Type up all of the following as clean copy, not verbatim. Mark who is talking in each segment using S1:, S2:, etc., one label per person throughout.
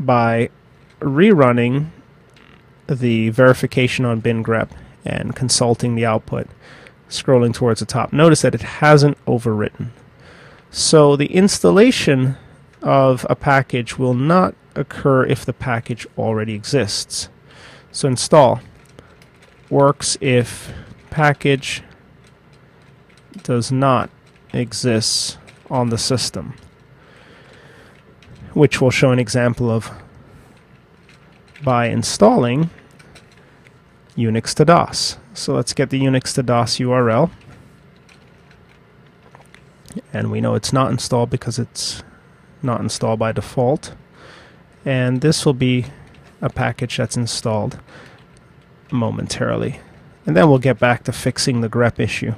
S1: by rerunning the verification on bin grep and consulting the output, scrolling towards the top. Notice that it hasn't overwritten. So the installation of a package will not occur if the package already exists. So install works if package does not exist on the system, which we'll show an example of by installing Unix to DOS. So let's get the Unix to DOS URL, and we know it's not installed because it's not installed by default, and this will be a package that's installed momentarily, and then we'll get back to fixing the grep issue.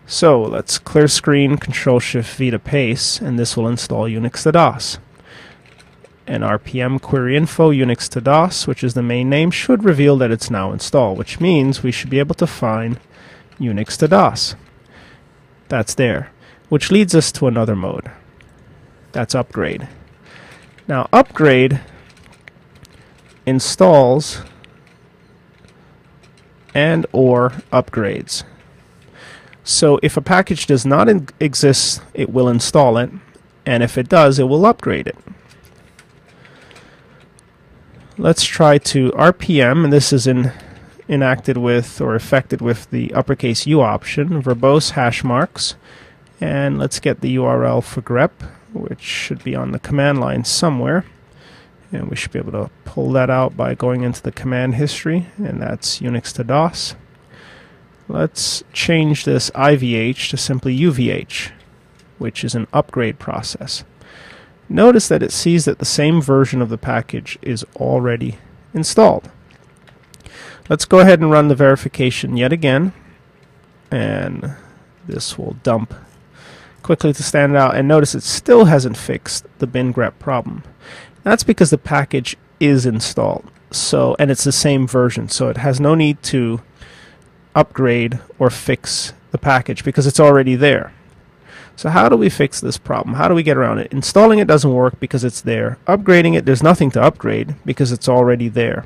S1: So let's clear screen, Control-Shift-V to paste, and this will install Unix to DOS. And RPM query info Unix to DOS, which is the main name, should reveal that it's now installed, which means we should be able to find Unix to DOS. That's there, which leads us to another mode. That's upgrade. Now upgrade installs and or upgrades. So if a package does not exist, it will install it, and if it does, it will upgrade it. Let's try to RPM, and this is enacted with or affected with the uppercase U option, verbose hash marks, and let's get the URL for grep, which should be on the command line somewhere, and we should be able to pull that out by going into the command history, and that's Unix to DOS. Let's change this IVH to simply UVH, which is an upgrade process. Notice that it sees that the same version of the package is already installed. Let's go ahead and run the verification yet again, and this will dump quickly to stand out, and notice it still hasn't fixed the bin grep problem. That's because the package is installed, and it's the same version, so it has no need to upgrade or fix the package because it's already there. So how do we fix this problem? How do we get around it? Installing it doesn't work because it's there. Upgrading it, there's nothing to upgrade because it's already there.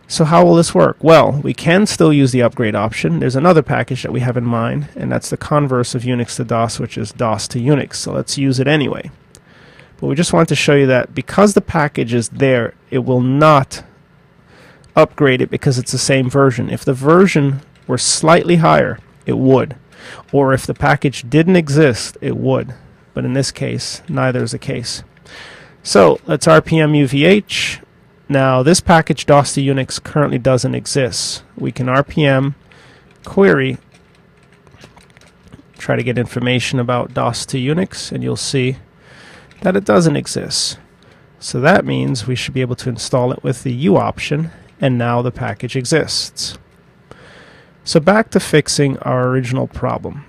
S1: So how will this work? Well, we can still use the upgrade option. There's another package that we have in mind, and that's the converse of Unix to DOS, which is DOS to Unix. So let's use it anyway. But we just want to show you that because the package is there, it will not upgrade it because it's the same version. If the version were slightly higher, it would. Or if the package didn't exist, it would. But in this case, neither is the case. So let's RPM UVH. Now this package DOS to Unix currently doesn't exist. We can RPM query, try to get information about DOS to Unix, and you'll see that it doesn't exist. So that means we should be able to install it with the U option, and now the package exists. So back to fixing our original problem.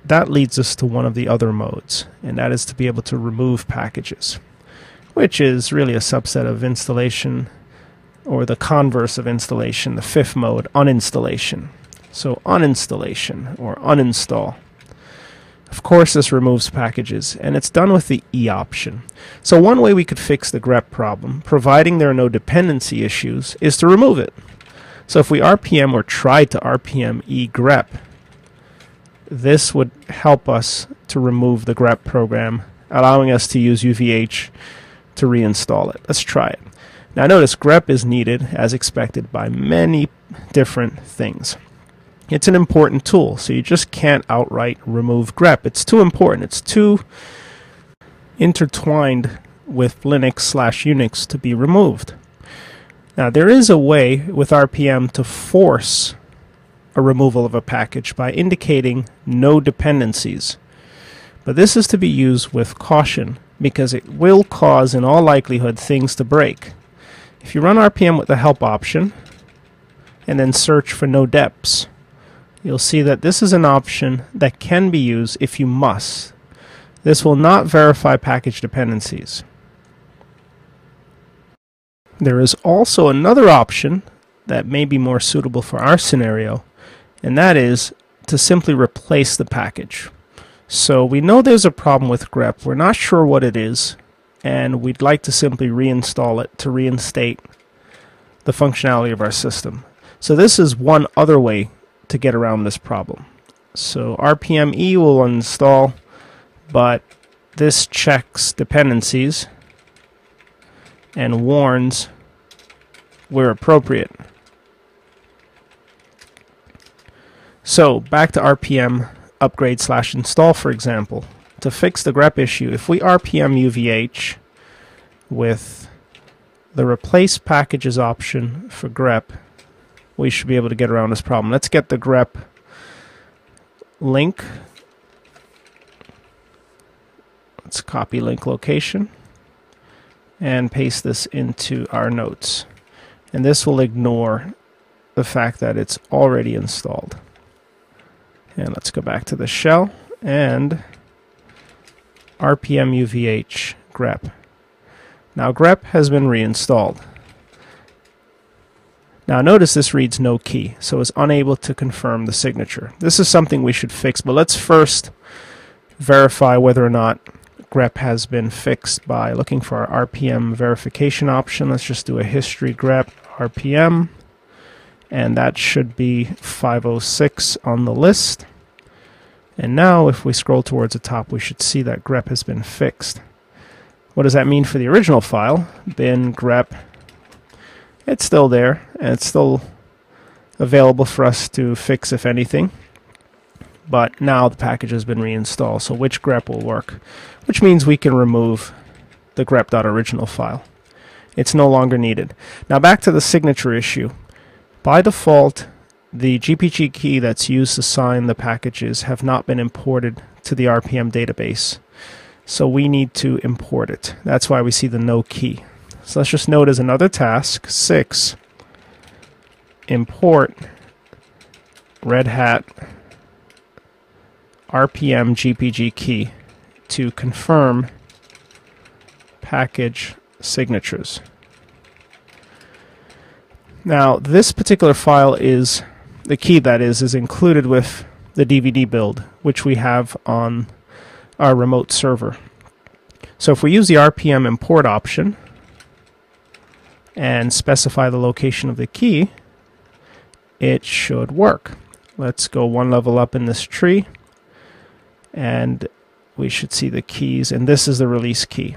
S1: That leads us to one of the other modes, and that is to be able to remove packages, which is really a subset of installation, or the converse of installation, the fifth mode, uninstallation. So uninstallation or uninstall. Of course this removes packages, and it's done with the E option. So one way we could fix the grep problem, providing there are no dependency issues, is to remove it. So if we RPM or try to RPM E grep, this would help us to remove the grep program, allowing us to use UVH to reinstall it. Let's try it. Now notice grep is needed, as expected, by many different things. It's an important tool, so you just can't outright remove grep. It's too important. It's too intertwined with Linux/Unix to be removed. Now there is a way with RPM to force a removal of a package by indicating no dependencies. But this is to be used with caution because it will cause, in all likelihood, things to break. If you run RPM with the help option and then search for no deps, you'll see that this is an option that can be used if you must. This will not verify package dependencies. There is also another option that may be more suitable for our scenario, and that is to simply replace the package. So we know there's a problem with grep. We're not sure what it is, and we'd like to simply reinstall it to reinstate the functionality of our system. So this is one other way to get around this problem. So RPM-E will install, but this checks dependencies and warns where appropriate. So back to RPM upgrade/install, for example. To fix the grep issue, if we RPM UVH with the replace packages option for grep, we should be able to get around this problem. Let's get the grep link. Let's copy link location and paste this into our notes. And this will ignore the fact that it's already installed. And let's go back to the shell and RPM UVH grep. Now grep has been reinstalled. Now notice this reads no key, so it's unable to confirm the signature. This is something we should fix, but let's first verify whether or not grep has been fixed by looking for our RPM verification option. Let's just do a history grep RPM, and that should be 506 on the list. And now if we scroll towards the top, we should see that grep has been fixed. What does that mean for the original file? Bin grep. It's still there, and it's still available for us to fix if anything. But now the package has been reinstalled, so which grep will work? Which means we can remove the grep.original file. It's no longer needed. Now back to the signature issue. By default, the GPG key that's used to sign the packages have not been imported to the RPM database. So we need to import it. That's why we see the no key. So let's just note as another task, 6, import Red Hat RPM GPG key to confirm package signatures. Now this particular file is, the key that is included with the DVD build, which we have on our remote server. So if we use the RPM import option and specify the location of the key, it should work. Let's go one level up in this tree, and we should see the keys, and this is the release key.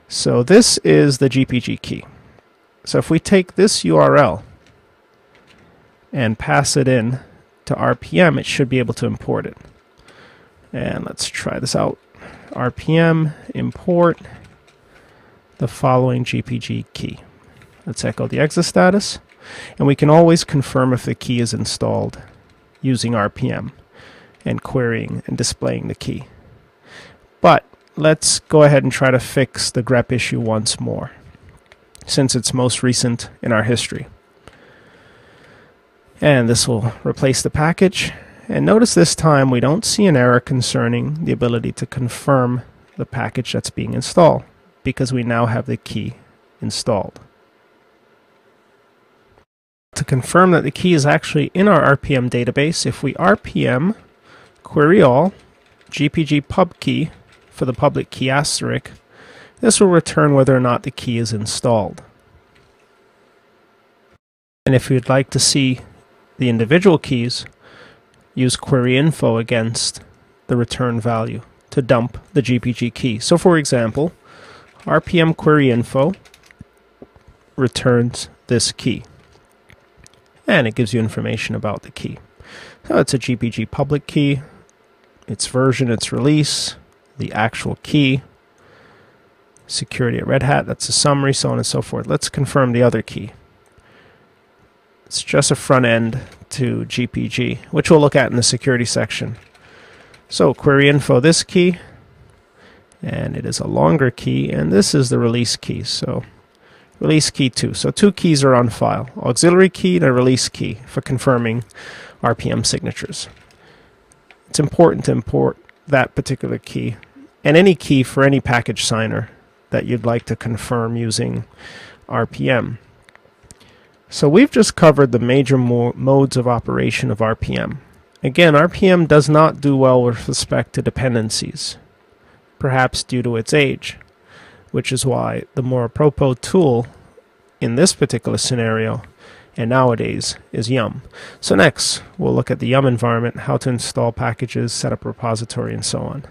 S1: So this is the GPG key. So if we take this URL and pass it in to RPM, it should be able to import it. And let's try this out. RPM import the following GPG key. Let's echo the exit status, and we can always confirm if the key is installed using RPM and querying and displaying the key. But let's go ahead and try to fix the grep issue once more, since it's most recent in our history. And this will replace the package. And notice this time we don't see an error concerning the ability to confirm the package that's being installed, because we now have the key installed. To confirm that the key is actually in our RPM database, if we RPM query all GPG pub key for the public key asterisk, this will return whether or not the key is installed. And if you'd like to see the individual keys, use query info against the return value to dump the GPG key. So for example, RPM query info returns this key, and it gives you information about the key. So it's a GPG public key, its version, its release, the actual key, security at Red Hat, that's a summary, so on and so forth. Let's confirm the other key. It's just a front end to GPG, which we'll look at in the security section. So query info this key, and it is a longer key, and this is the release key. So release key 2. So 2 keys are on file, auxiliary key and a release key for confirming RPM signatures. It's important to import that particular key and any key for any package signer that you'd like to confirm using RPM. So we've just covered the major modes of operation of RPM. Again, RPM does not do well with respect to dependencies, perhaps due to its age. which is why the more apropos tool in this particular scenario and nowadays is yum. So next, we'll look at the yum environment, how to install packages, set up repository, and so on.